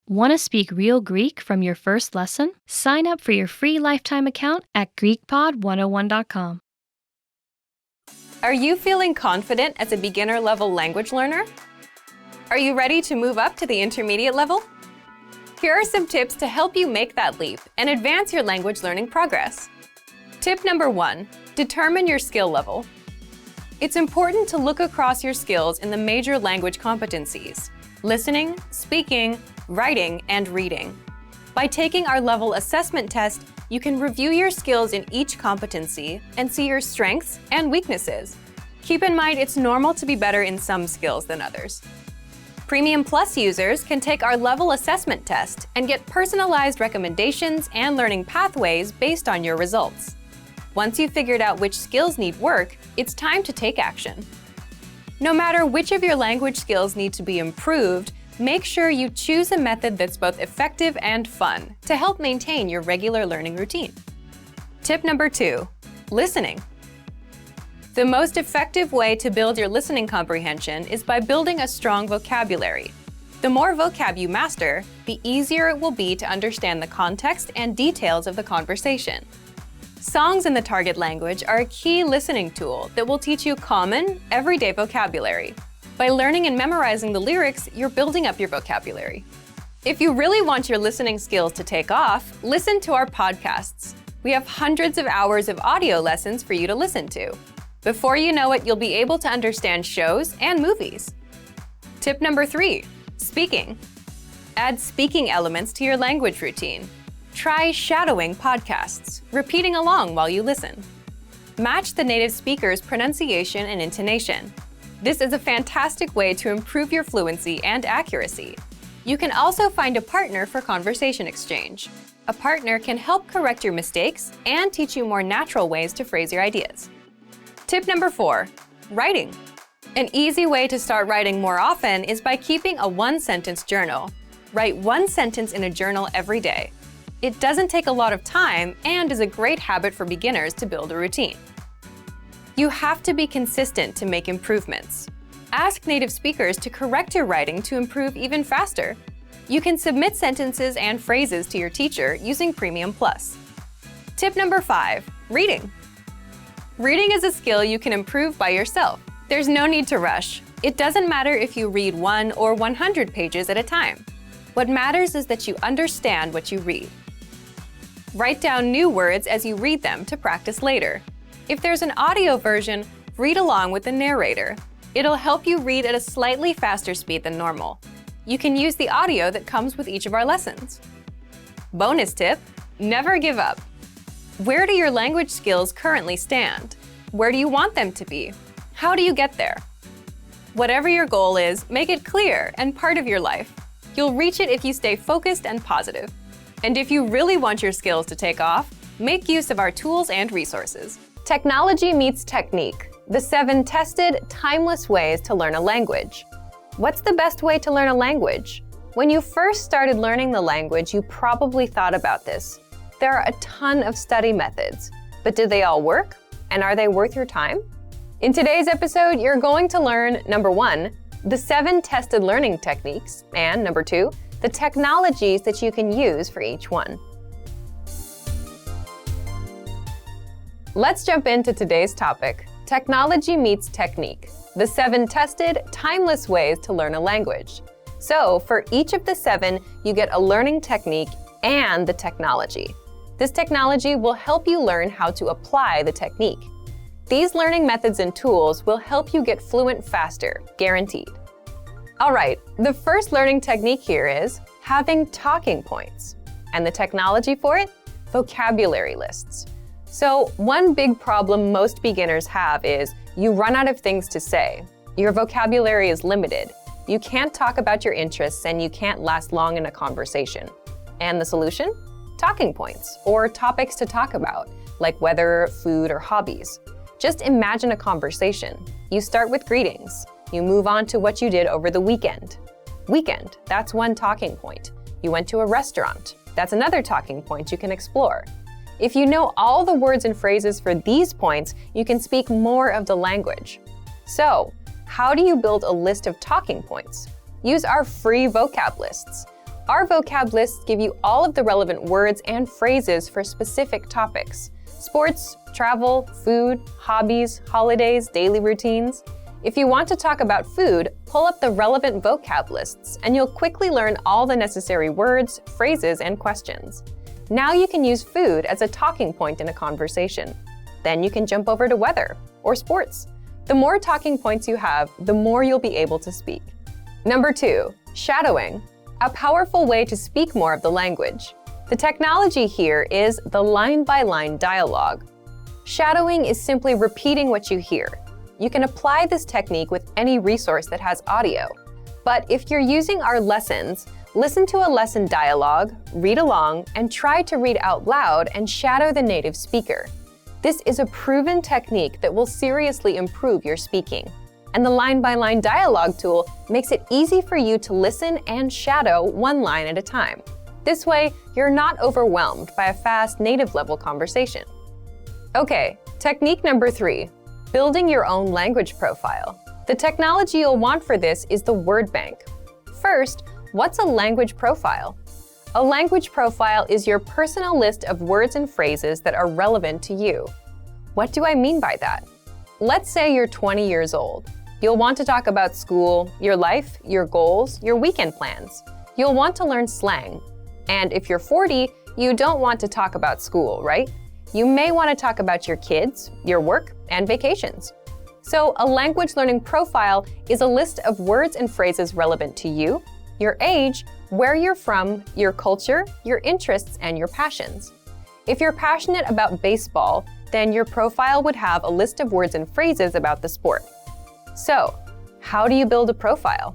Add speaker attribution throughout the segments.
Speaker 1: Want to speak real Greek from your first lesson? Sign up for your free lifetime account at GreekPod101.com.
Speaker 2: Are you feeling confident as a beginner-level language learner? Are you ready to move up to the intermediate level? Here are some tips to help you make that leap and advance your language learning progress. Tip number 1, determine your skill level. It's important to look across your skills in the major language competencies: listening, speaking, writing, and reading. By taking our level assessment test, you can review your skills in each competency and see your strengths and weaknesses. Keep in mind it's normal to be better in some skills than others. Premium Plus users can take our level assessment test and get personalized recommendations and learning pathways based on your results. Once you've figured out which skills need work, it's time to take action. No matter which of your language skills need to be improved, make sure you choose a method that's both effective and fun to help maintain your regular learning routine. Tip number 2, listening. The most effective way to build your listening comprehension is by building a strong vocabulary. The more vocab you master, the easier it will be to understand the context and details of the conversation. Songs in the target language are a key listening tool that will teach you common, everyday vocabulary. By learning and memorizing the lyrics, you're building up your vocabulary. If you really want your listening skills to take off, listen to our podcasts. We have hundreds of hours of audio lessons for you to listen to. Before you know it, you'll be able to understand shows and movies. Tip number 3, speaking. Add speaking elements to your language routine. Try shadowing podcasts, repeating along while you listen. Match the native speaker's pronunciation and intonation. This is a fantastic way to improve your fluency and accuracy. You can also find a partner for conversation exchange. A partner can help correct your mistakes and teach you more natural ways to phrase your ideas. Tip number 4, writing. An easy way to start writing more often is by keeping a one-sentence journal. Write one sentence in a journal every day. It doesn't take a lot of time and is a great habit for beginners to build a routine. You have to be consistent to make improvements. Ask native speakers to correct your writing to improve even faster. You can submit sentences and phrases to your teacher using Premium Plus. Tip number 5, reading. Reading is a skill you can improve by yourself. There's no need to rush. It doesn't matter if you read 1 or 100 pages at a time. What matters is that you understand what you read. Write down new words as you read them to practice later. If there's an audio version, read along with the narrator. It'll help you read at a slightly faster speed than normal. You can use the audio that comes with each of our lessons. Bonus tip, never give up. Where do your language skills currently stand? Where do you want them to be? How do you get there? Whatever your goal is, make it clear and part of your life. You'll reach it if you stay focused and positive. And if you really want your skills to take off, make use of our tools and resources. Technology meets technique, the 7 tested, timeless ways to learn a language. What's the best way to learn a language? When you first started learning the language, you probably thought about this. There are a ton of study methods, but do they all work? And are they worth your time? In today's episode, you're going to learn, number 1, the 7 tested learning techniques, and number 2, the technologies that you can use for each one. Let's jump into today's topic, technology meets technique, the 7 tested, timeless ways to learn a language. So, for each of the 7, you get a learning technique and the technology. This technology will help you learn how to apply the technique. These learning methods and tools will help you get fluent faster, guaranteed. All right, the first learning technique here is having talking points. And the technology for it? Vocabulary lists. So one big problem most beginners have is you run out of things to say. Your vocabulary is limited. You can't talk about your interests and you can't last long in a conversation. And the solution? Talking points, or topics to talk about, like weather, food, or hobbies. Just imagine a conversation. You start with greetings. You move on to what you did over the weekend. Weekend, that's one talking point. You went to a restaurant. That's another talking point you can explore. If you know all the words and phrases for these points, you can speak more of the language. So, how do you build a list of talking points? Use our free vocab lists. Our vocab lists give you all of the relevant words and phrases for specific topics: sports, travel, food, hobbies, holidays, daily routines. If you want to talk about food, pull up the relevant vocab lists and you'll quickly learn all the necessary words, phrases, and questions. Now you can use food as a talking point in a conversation. Then you can jump over to weather or sports. The more talking points you have, the more you'll be able to speak. Number 2, shadowing, a powerful way to speak more of the language. The technology here is the line-by-line dialogue. Shadowing is simply repeating what you hear. You can apply this technique with any resource that has audio. But if you're using our lessons, listen to a lesson dialogue, read along, and try to read out loud and shadow the native speaker. This is a proven technique that will seriously improve your speaking. And the line-by-line dialogue tool makes it easy for you to listen and shadow one line at a time. This way, you're not overwhelmed by a fast native-level conversation. Okay, technique number 3. Building your own language profile. The technology you'll want for this is the word bank. First, what's a language profile? A language profile is your personal list of words and phrases that are relevant to you. What do I mean by that? Let's say you're 20 years old. You'll want to talk about school, your life, your goals, your weekend plans. You'll want to learn slang. And if you're 40, you don't want to talk about school, right? You may want to talk about your kids, your work, and vacations. So a language learning profile is a list of words and phrases relevant to you, your age, where you're from, your culture, your interests, and your passions. If you're passionate about baseball, then your profile would have a list of words and phrases about the sport. So, how do you build a profile?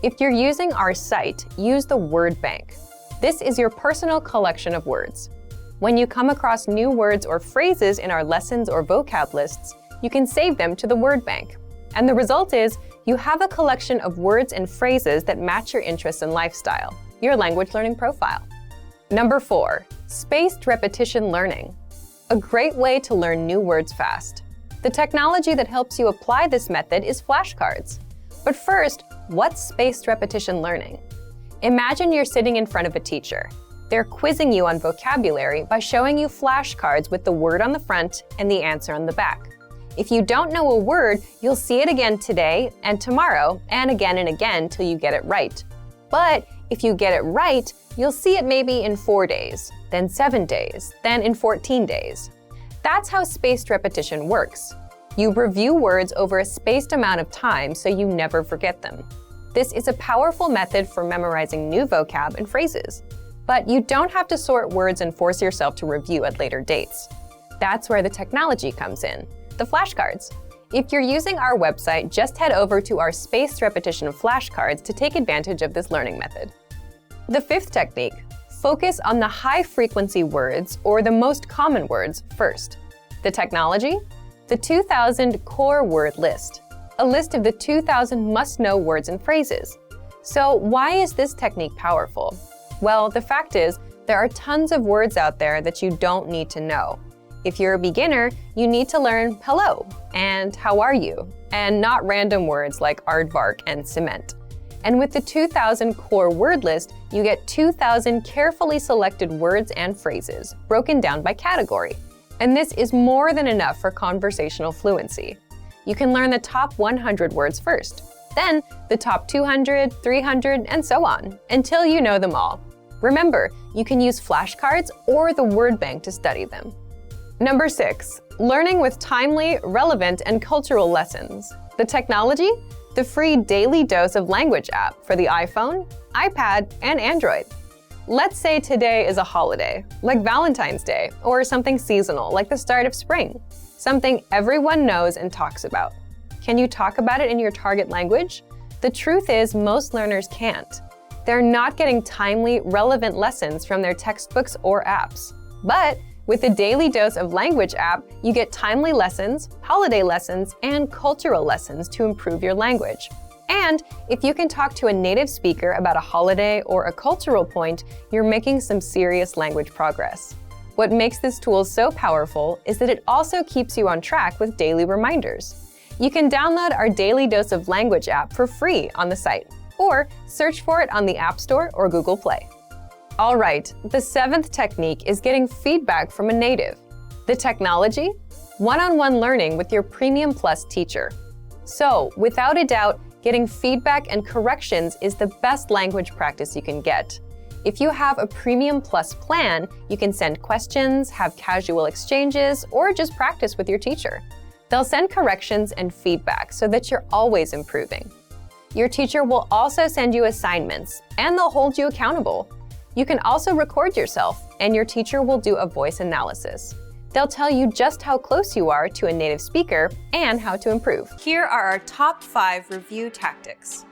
Speaker 2: If you're using our site, use the word bank. This is your personal collection of words. When you come across new words or phrases in our lessons or vocab lists, you can save them to the word bank. And the result is you have a collection of words and phrases that match your interests and lifestyle, your language learning profile. Number 4, spaced repetition learning. A great way to learn new words fast. The technology that helps you apply this method is flashcards. But first, what's spaced repetition learning? Imagine you're sitting in front of a teacher. They're quizzing you on vocabulary by showing you flashcards with the word on the front and the answer on the back. If you don't know a word, you'll see it again today and tomorrow and again till you get it right. But if you get it right, you'll see it maybe in 4 days, then 7 days, then in 14 days. That's how spaced repetition works. You review words over a spaced amount of time so you never forget them. This is a powerful method for memorizing new vocab and phrases. But you don't have to sort words and force yourself to review at later dates. That's where the technology comes in, the flashcards. If you're using our website, just head over to our spaced repetition flashcards to take advantage of this learning method. The 5th technique, focus on the high-frequency words or the most common words first. The technology? The 2000 core word list, a list of the 2000 must-know words and phrases. So why is this technique powerful? Well, the fact is, there are tons of words out there that you don't need to know. If you're a beginner, you need to learn hello and how are you, and not random words like aardvark and cement. And with the 2000 core word list, you get 2000 carefully selected words and phrases, broken down by category. And this is more than enough for conversational fluency. You can learn the top 100 words first, then the top 200, 300, and so on, until you know them all. Remember, you can use flashcards or the word bank to study them. Number 6, learning with timely, relevant, and cultural lessons. The technology? The free Daily Dose of Language app for the iPhone, iPad, and Android. Let's say today is a holiday, like Valentine's Day, or something seasonal, like the start of spring, something everyone knows and talks about. Can you talk about it in your target language? The truth is, most learners can't. They're not getting timely, relevant lessons from their textbooks or apps. But with the Daily Dose of Language app, you get timely lessons, holiday lessons, and cultural lessons to improve your language. And if you can talk to a native speaker about a holiday or a cultural point, you're making some serious language progress. What makes this tool so powerful is that it also keeps you on track with daily reminders. You can download our Daily Dose of Language app for free on the site, or search for it on the App Store or Google Play. All right, the 7th technique is getting feedback from a native. The technology? One-on-one learning with your Premium Plus teacher. So, without a doubt, getting feedback and corrections is the best language practice you can get. If you have a Premium Plus plan, you can send questions, have casual exchanges, or just practice with your teacher. They'll send corrections and feedback so that you're always improving. Your teacher will also send you assignments, and they'll hold you accountable. You can also record yourself, and your teacher will do a voice analysis. They'll tell you just how close you are to a native speaker and how to improve. Here are our top 5 review tactics.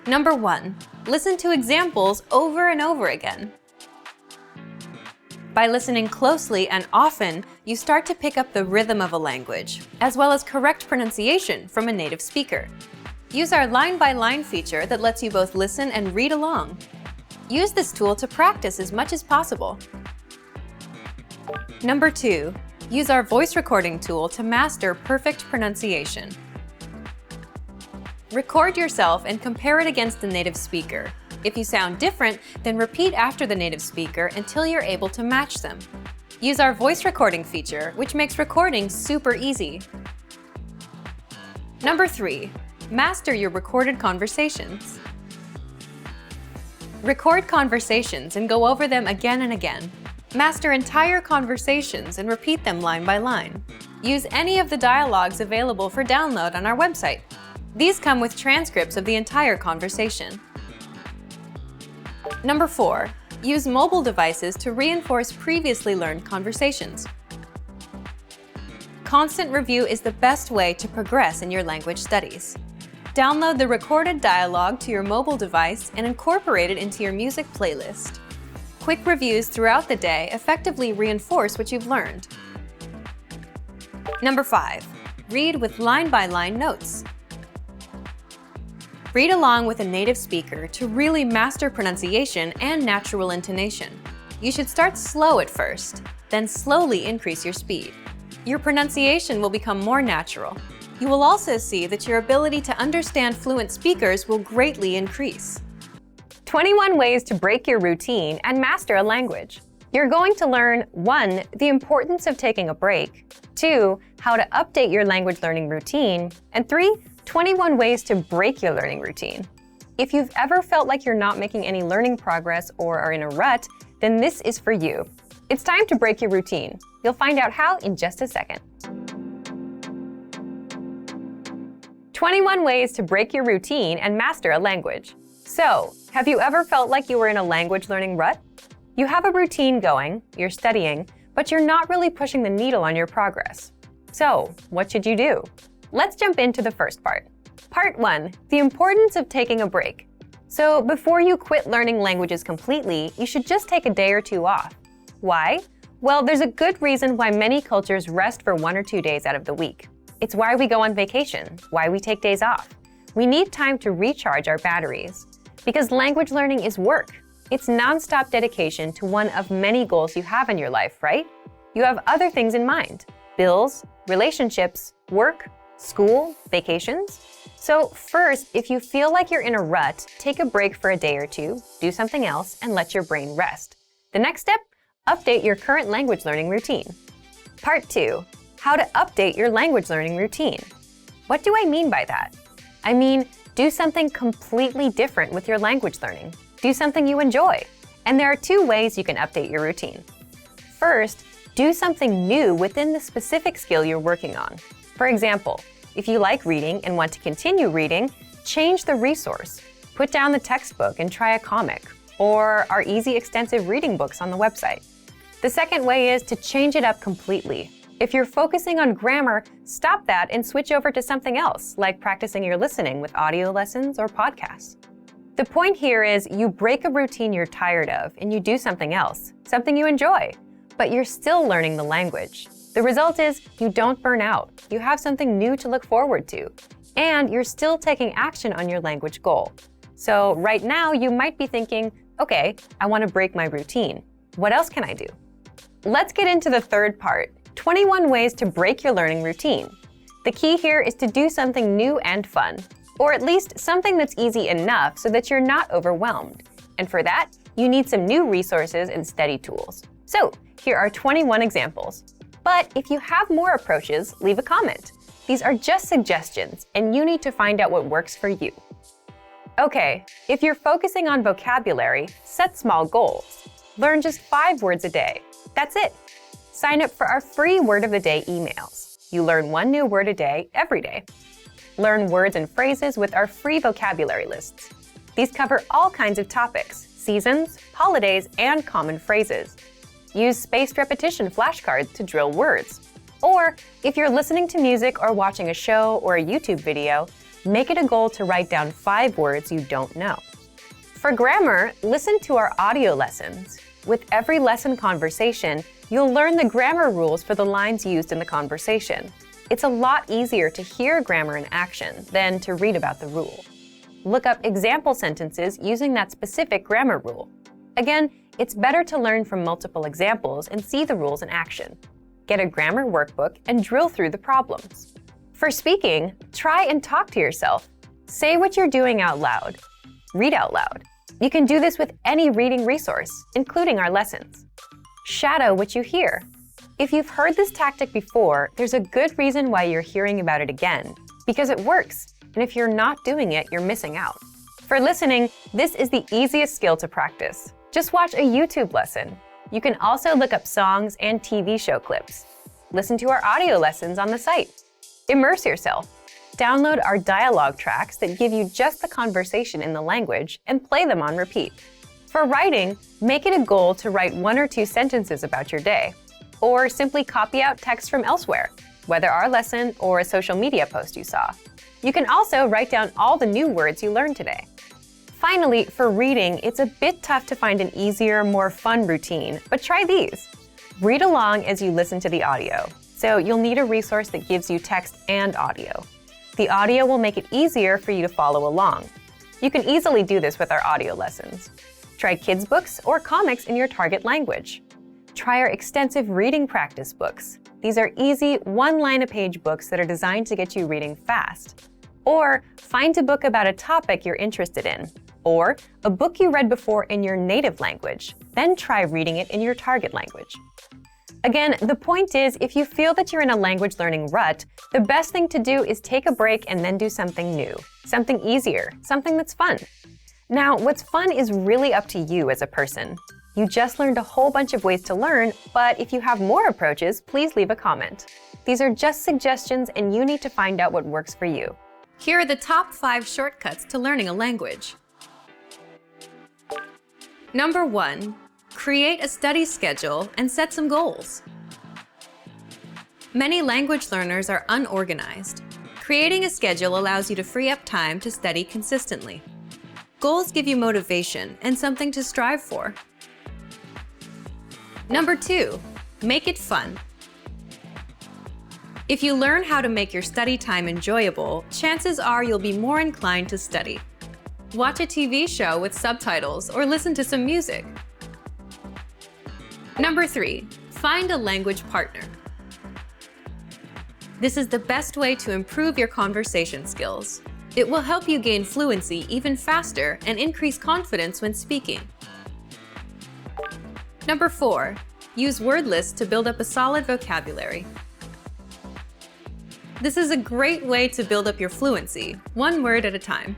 Speaker 2: Number 1, listen to examples over and over again. By listening closely and often, you start to pick up the rhythm of a language, as well as correct pronunciation from a native speaker. Use our line-by-line feature that lets you both listen and read along. Use this tool to practice as much as possible. Number 2, use our voice recording tool to master perfect pronunciation. Record yourself and compare it against the native speaker. If you sound different, then repeat after the native speaker until you're able to match them. Use our voice recording feature, which makes recording super easy. Number 3, master your recorded conversations. Record conversations and go over them again and again. Master entire conversations and repeat them line by line. Use any of the dialogues available for download on our website. These come with transcripts of the entire conversation. Number 4, use mobile devices to reinforce previously learned conversations. Constant review is the best way to progress in your language studies. Download the recorded dialogue to your mobile device and incorporate it into your music playlist. Quick reviews throughout the day effectively reinforce what you've learned. Number 5, read with line-by-line notes. Read along with a native speaker to really master pronunciation and natural intonation. You should start slow at first, then slowly increase your speed. Your pronunciation will become more natural. You will also see that your ability to understand fluent speakers will greatly increase. 21 ways to break your routine and master a language. You're going to learn 1, the importance of taking a break, 2, how to update your language learning routine, and 3, 21 ways to break your learning routine. If you've ever felt like you're not making any learning progress or are in a rut, then this is for you. It's time to break your routine. You'll find out how in just a second. 21 ways to break your routine and master a language. So, have you ever felt like you were in a language learning rut? You have a routine going, you're studying, but you're not really pushing the needle on your progress. So, what should you do? Let's jump into the first part. Part 1, the importance of taking a break. So before you quit learning languages completely, you should just take a day or 2 off. Why? Well, there's a good reason why many cultures rest for 1 or 2 days out of the week. It's why we go on vacation, why we take days off. We need time to recharge our batteries. Because language learning is work. It's non-stop dedication to one of many goals you have in your life, right? You have other things in mind: bills, relationships, work, school, vacations. So first, if you feel like you're in a rut, take a break for a day or 2, do something else, and let your brain rest. The next step, update your current language learning routine. Part 2, how to update your language learning routine. What do I mean by that? I mean, do something completely different with your language learning. Do something you enjoy. And there are 2 ways you can update your routine. First, do something new within the specific skill you're working on. For example, if you like reading and want to continue reading, change the resource. Put down the textbook and try a comic, or our easy extensive reading books on the website. The second way is to change it up completely. If you're focusing on grammar, stop that and switch over to something else, like practicing your listening with audio lessons or podcasts. The point here is you break a routine you're tired of and you do something else, something you enjoy, but you're still learning the language. The result is you don't burn out, you have something new to look forward to, and you're still taking action on your language goal. So right now you might be thinking, okay, I want to break my routine. What else can I do? Let's get into the third part, 21 ways to break your learning routine. The key here is to do something new and fun. or at least something that's easy enough so that you're not overwhelmed. And for that, you need some new resources and study tools. So here are 21 examples. But if you have more approaches, leave a comment. These are just suggestions, and you need to find out what works for you. Okay, if you're focusing on vocabulary, set small goals. Learn just 5 words a day. That's it. Sign up for our free Word of the Day emails. You learn 1 new word a day every day. Learn words and phrases with our free vocabulary lists. These cover all kinds of topics, seasons, holidays, and common phrases. Use spaced repetition flashcards to drill words. Or, if you're listening to music or watching a show or a YouTube video, make it a goal to write down 5 words you don't know. For grammar, listen to our audio lessons. With every lesson conversation, you'll learn the grammar rules for the lines used in the conversation. It's a lot easier to hear grammar in action than to read about the rule. Look up example sentences using that specific grammar rule. Again, it's better to learn from multiple examples and see the rules in action. Get a grammar workbook and drill through the problems. For speaking, try and talk to yourself. Say what you're doing out loud. Read out loud. You can do this with any reading resource, including our lessons. Shadow what you hear. If you've heard this tactic before, there's a good reason why you're hearing about it again, because it works, and if you're not doing it, you're missing out. For listening, this is the easiest skill to practice. Just watch a YouTube lesson. You can also look up songs and TV show clips. Listen to our audio lessons on the site. Immerse yourself. Download our dialogue tracks that give you just the conversation in the language and play them on repeat. For writing, make it a goal to write 1 or 2 sentences about your day, or simply copy out text from elsewhere, whether our lesson or a social media post you saw. You can also write down all the new words you learned today. Finally, for reading, it's a bit tough to find an easier, more fun routine, but try these. Read along as you listen to the audio, so you'll need a resource that gives you text and audio. The audio will make it easier for you to follow along. You can easily do this with our audio lessons. Try kids' books or comics in your target language. Try our extensive reading practice books. These are easy, one-line-a-page books that are designed to get you reading fast. Or find a book about a topic you're interested in, or a book you read before in your native language. Then try reading it in your target language. Again, the point is, if you feel that you're in a language learning rut, the best thing to do is take a break and then do something new, something easier, something that's fun. Now, what's fun is really up to you as a person. You just learned a whole bunch of ways to learn, but if you have more approaches, please leave a comment. These are just suggestions, and you need to find out what works for you. Here are the top 5 shortcuts to learning a language. Number 1. Create a study schedule and set some goals. Many language learners are unorganized. Creating a schedule allows you to free up time to study consistently. Goals give you motivation and something to strive for. Number 2. Make it fun. If you learn how to make your study time enjoyable, chances are you'll be more inclined to study. Watch a TV show with subtitles or listen to some music. Number 3. Find a language partner. This is the best way to improve your conversation skills. It will help you gain fluency even faster and increase confidence when speaking. Number 4. Use word lists to build up a solid vocabulary. This is a great way to build up your fluency, 1 word at a time.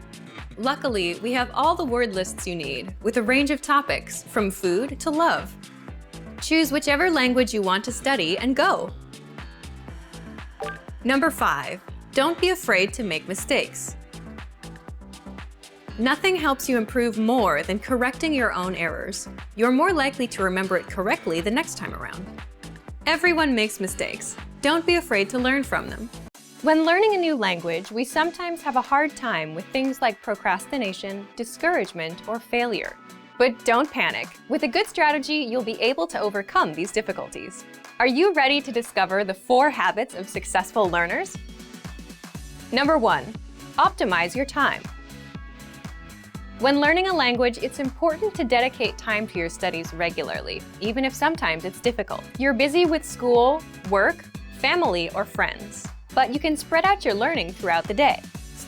Speaker 2: Luckily, we have all the word lists you need, with a range of topics, from food to love. Choose whichever language you want to study and go. Number 5. Don't be afraid to make mistakes. Nothing helps you improve more than correcting your own errors. You're more likely to remember it correctly the next time around. Everyone makes mistakes. Don't be afraid to learn from them. When learning a new language, we sometimes have a hard time with things like procrastination, discouragement, or failure. But don't panic. With a good strategy, you'll be able to overcome these difficulties. Are you ready to discover the 4 habits of successful learners? Number 1. Optimize your time. When learning a language, it's important to dedicate time to your studies regularly, even if sometimes it's difficult. You're busy with school, work, family, or friends, but you can spread out your learning throughout the day.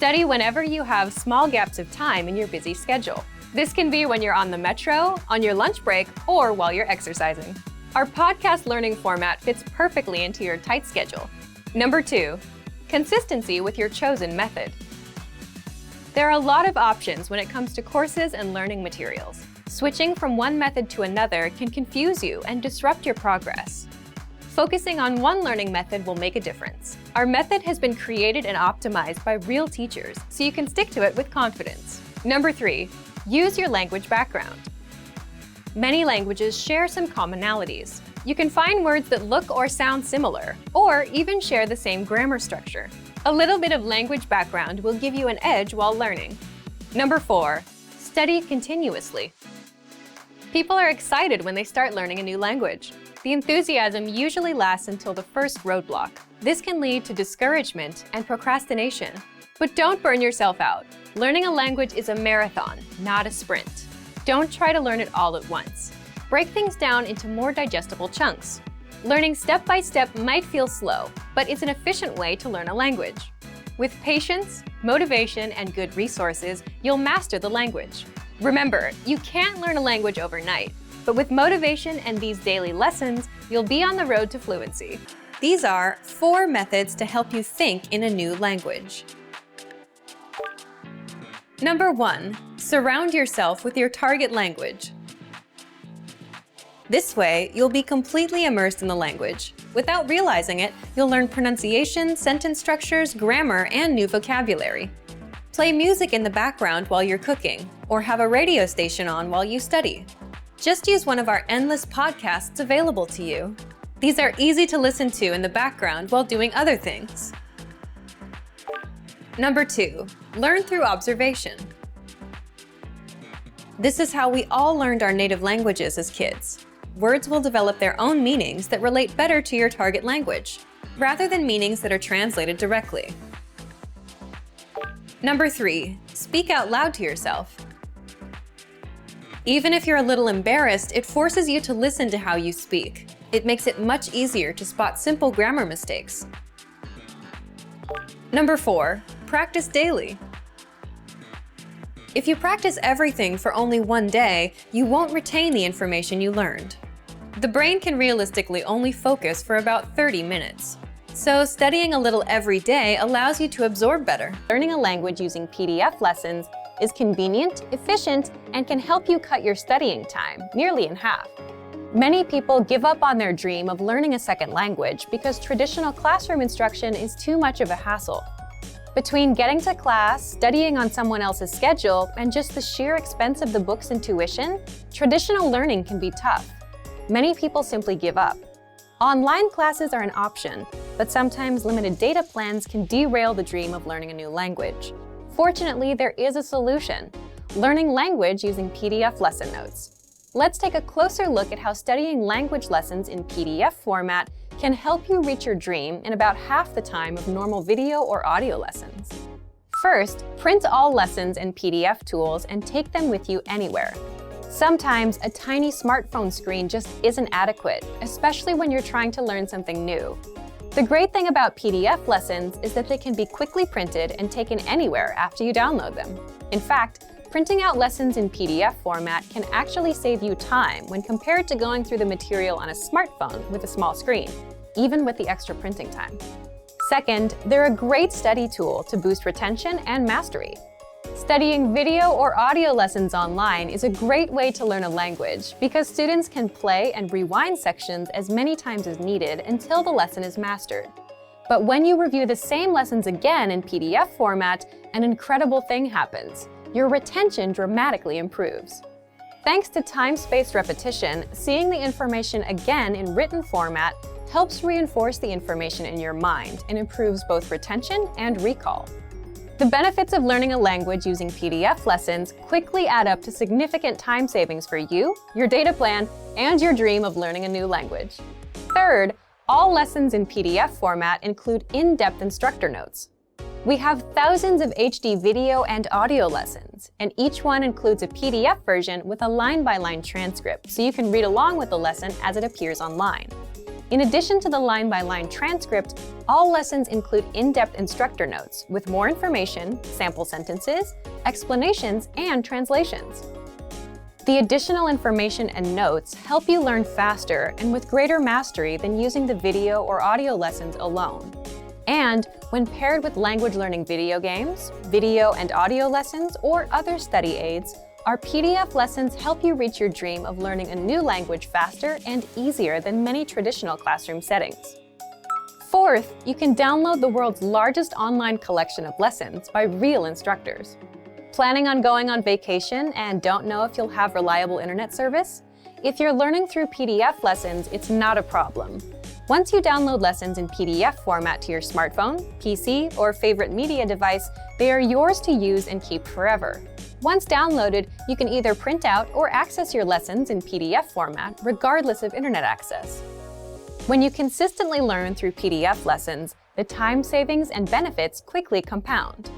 Speaker 2: Study whenever you have small gaps of time in your busy schedule. This can be when you're on the metro, on your lunch break, or while you're exercising. Our podcast learning format fits perfectly into your tight schedule. Number 2, consistency with your chosen method. There are a lot of options when it comes to courses and learning materials. Switching from one method to another can confuse you and disrupt your progress. Focusing on one learning method will make a difference. Our method has been created and optimized by real teachers, so you can stick to it with confidence. Number 3, use your language background. Many languages share some commonalities. You can find words that look or sound similar, or even share the same grammar structure. A little bit of language background will give you an edge while learning. Number 4, study continuously. People are excited when they start learning a new language. The enthusiasm usually lasts until the first roadblock. This can lead to discouragement and procrastination. But don't burn yourself out. Learning a language is a marathon, not a sprint. Don't try to learn it all at once. Break things down into more digestible chunks. Learning step by step might feel slow, but it's an efficient way to learn a language. With patience, motivation, and good resources, you'll master the language. Remember, you can't learn a language overnight, but with motivation and these daily lessons, you'll be on the road to fluency. These are 4 methods to help you think in a new language. Number 1, surround yourself with your target language. This way, you'll be completely immersed in the language. Without realizing it, you'll learn pronunciation, sentence structures, grammar, and new vocabulary. Play music in the background while you're cooking, or have a radio station on while you study. Just use one of our endless podcasts available to you. These are easy to listen to in the background while doing other things. Number 2, learn through observation. This is how we all learned our native languages as kids. Words will develop their own meanings that relate better to your target language, rather than meanings that are translated directly. Number 3, speak out loud to yourself. Even if you're a little embarrassed, it forces you to listen to how you speak. It makes it much easier to spot simple grammar mistakes. Number 4, practice daily. If you practice everything for only one day, you won't retain the information you learned. The brain can realistically only focus for about 30 minutes. So studying a little every day allows you to absorb better. Learning a language using PDF lessons is convenient, efficient, and can help you cut your studying time nearly in half. Many people give up on their dream of learning a second language because traditional classroom instruction is too much of a hassle. Between getting to class, studying on someone else's schedule, and just the sheer expense of the books and tuition, traditional learning can be tough. Many people simply give up. Online classes are an option, but sometimes limited data plans can derail the dream of learning a new language. Fortunately, there is a solution: learning language using PDF lesson notes. Let's take a closer look at how studying language lessons in PDF format can help you reach your dream in about half the time of normal video or audio lessons. First, print all lessons and PDF tools and take them with you anywhere. Sometimes a tiny smartphone screen just isn't adequate, especially when you're trying to learn something new. The great thing about PDF lessons is that they can be quickly printed and taken anywhere after you download them. In fact, printing out lessons in PDF format can actually save you time when compared to going through the material on a smartphone with a small screen, even with the extra printing time. Second, they're a great study tool to boost retention and mastery. Studying video or audio lessons online is a great way to learn a language because students can play and rewind sections as many times as needed until the lesson is mastered. But when you review the same lessons again in PDF format, an incredible thing happens. Your retention dramatically improves. Thanks to time-spaced repetition, seeing the information again in written format helps reinforce the information in your mind and improves both retention and recall. The benefits of learning a language using PDF lessons quickly add up to significant time savings for you, your data plan, and your dream of learning a new language. Third, all lessons in PDF format include in-depth instructor notes. We have thousands of HD video and audio lessons, and each one includes a PDF version with a line-by-line transcript, so you can read along with the lesson as it appears online. In addition to the line-by-line transcript, all lessons include in-depth instructor notes with more information, sample sentences, explanations, and translations. The additional information and notes help you learn faster and with greater mastery than using the video or audio lessons alone. And when paired with language learning video games, video and audio lessons, or other study aids, our PDF lessons help you reach your dream of learning a new language faster and easier than many traditional classroom settings. Fourth, you can download the world's largest online collection of lessons by real instructors. Planning on going on vacation and don't know if you'll have reliable internet service? If you're learning through PDF lessons, it's not a problem. Once you download lessons in PDF format to your smartphone, PC, or favorite media device, they are yours to use and keep forever. Once downloaded, you can either print out or access your lessons in PDF format, regardless of internet access. When you consistently learn through PDF lessons, the time savings and benefits quickly compound.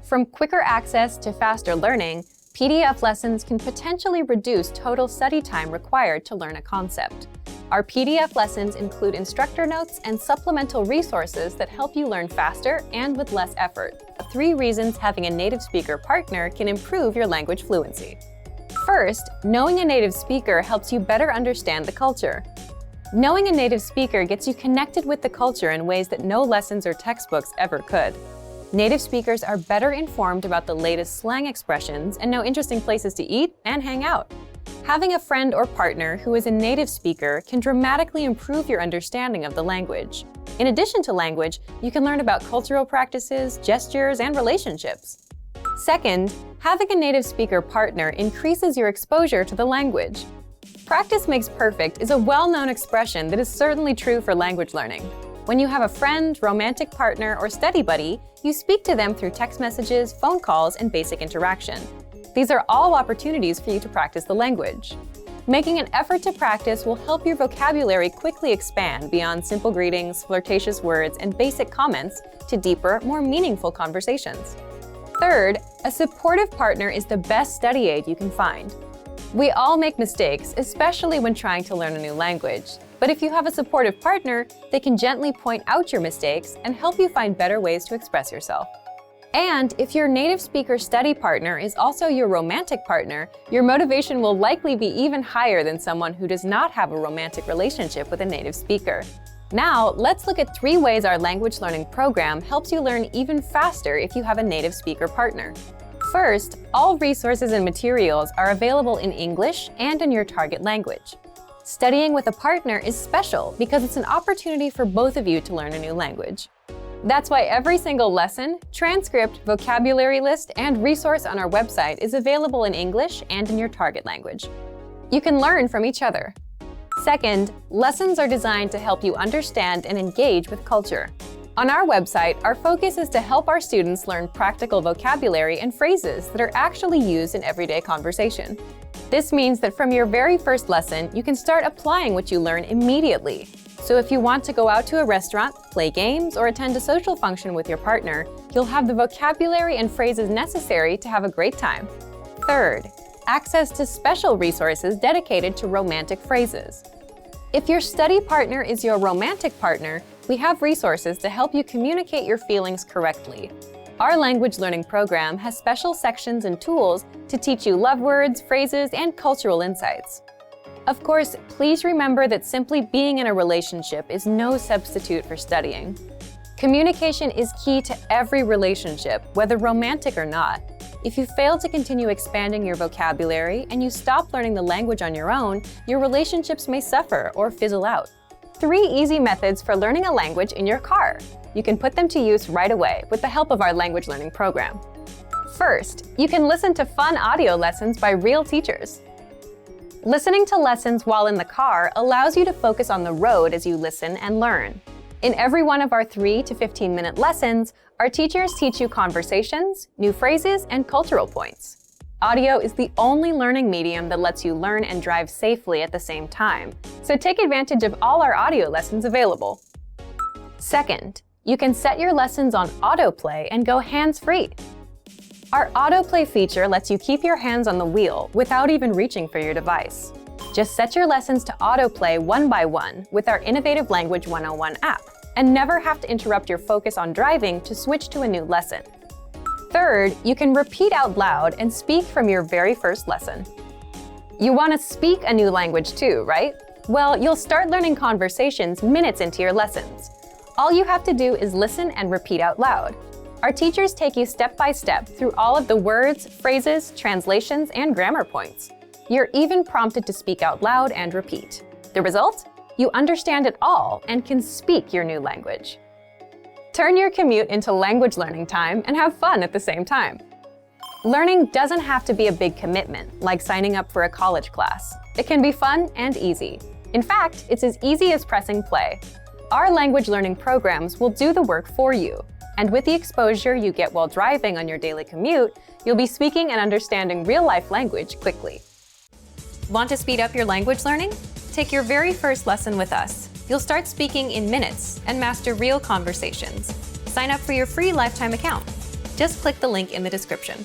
Speaker 2: From quicker access to faster learning, PDF lessons can potentially reduce total study time required to learn a concept. Our PDF lessons include instructor notes and supplemental resources that help you learn faster and with less effort. 3 reasons having a native speaker partner can improve your language fluency. First, knowing a native speaker helps you better understand the culture. Knowing a native speaker gets you connected with the culture in ways that no lessons or textbooks ever could. Native speakers are better informed about the latest slang expressions and know interesting places to eat and hang out. Having a friend or partner who is a native speaker can dramatically improve your understanding of the language. In addition to language, you can learn about cultural practices, gestures, and relationships. Second, having a native speaker partner increases your exposure to the language. Practice makes perfect is a well-known expression that is certainly true for language learning. When you have a friend, romantic partner, or study buddy, you speak to them through text messages, phone calls, and basic interaction. These are all opportunities for you to practice the language. Making an effort to practice will help your vocabulary quickly expand beyond simple greetings, flirtatious words, and basic comments to deeper, more meaningful conversations. Third, a supportive partner is the best study aid you can find. We all make mistakes, especially when trying to learn a new language. But if you have a supportive partner, they can gently point out your mistakes and help you find better ways to express yourself. And if your native speaker study partner is also your romantic partner, your motivation will likely be even higher than someone who does not have a romantic relationship with a native speaker. Now, let's look at 3 ways our language learning program helps you learn even faster if you have a native speaker partner. First, all resources and materials are available in English and in your target language. Studying with a partner is special because it's an opportunity for both of you to learn a new language. That's why every single lesson, transcript, vocabulary list, and resource on our website is available in English and in your target language. You can learn from each other. Second, lessons are designed to help you understand and engage with culture. On our website, our focus is to help our students learn practical vocabulary and phrases that are actually used in everyday conversation. This means that from your very first lesson, you can start applying what you learn immediately. So if you want to go out to a restaurant, play games, or attend a social function with your partner, you'll have the vocabulary and phrases necessary to have a great time. Third, access to special resources dedicated to romantic phrases. If your study partner is your romantic partner, we have resources to help you communicate your feelings correctly. Our language learning program has special sections and tools to teach you love words, phrases, and cultural insights. Of course, please remember that simply being in a relationship is no substitute for studying. Communication is key to every relationship, whether romantic or not. If you fail to continue expanding your vocabulary and you stop learning the language on your own, your relationships may suffer or fizzle out. 3 easy methods for learning a language in your car. You can put them to use right away with the help of our language learning program. First, you can listen to fun audio lessons by real teachers. Listening to lessons while in the car allows you to focus on the road as you listen and learn. In every one of our 3 to 15-minute lessons, our teachers teach you conversations, new phrases, and cultural points. Audio is the only learning medium that lets you learn and drive safely at the same time, so take advantage of all our audio lessons available. Second, you can set your lessons on autoplay and go hands-free. Our autoplay feature lets you keep your hands on the wheel without even reaching for your device. Just set your lessons to autoplay one by one with our innovative Language 101 app, and never have to interrupt your focus on driving to switch to a new lesson. Third, you can repeat out loud and speak from your very first lesson. You want to speak a new language too, right? Well, you'll start learning conversations minutes into your lessons. All you have to do is listen and repeat out loud. Our teachers take you step by step through all of the words, phrases, translations, and grammar points. You're even prompted to speak out loud and repeat. The result? You understand it all and can speak your new language. Turn your commute into language learning time and have fun at the same time. Learning doesn't have to be a big commitment, like signing up for a college class. It can be fun and easy. In fact, it's as easy as pressing play. Our language learning programs will do the work for you. And with the exposure you get while driving on your daily commute, you'll be speaking and understanding real-life language quickly. Want to speed up your language learning? Take your very first lesson with us. You'll start speaking in minutes and master real conversations. Sign up for your free lifetime account. Just click the link in the description.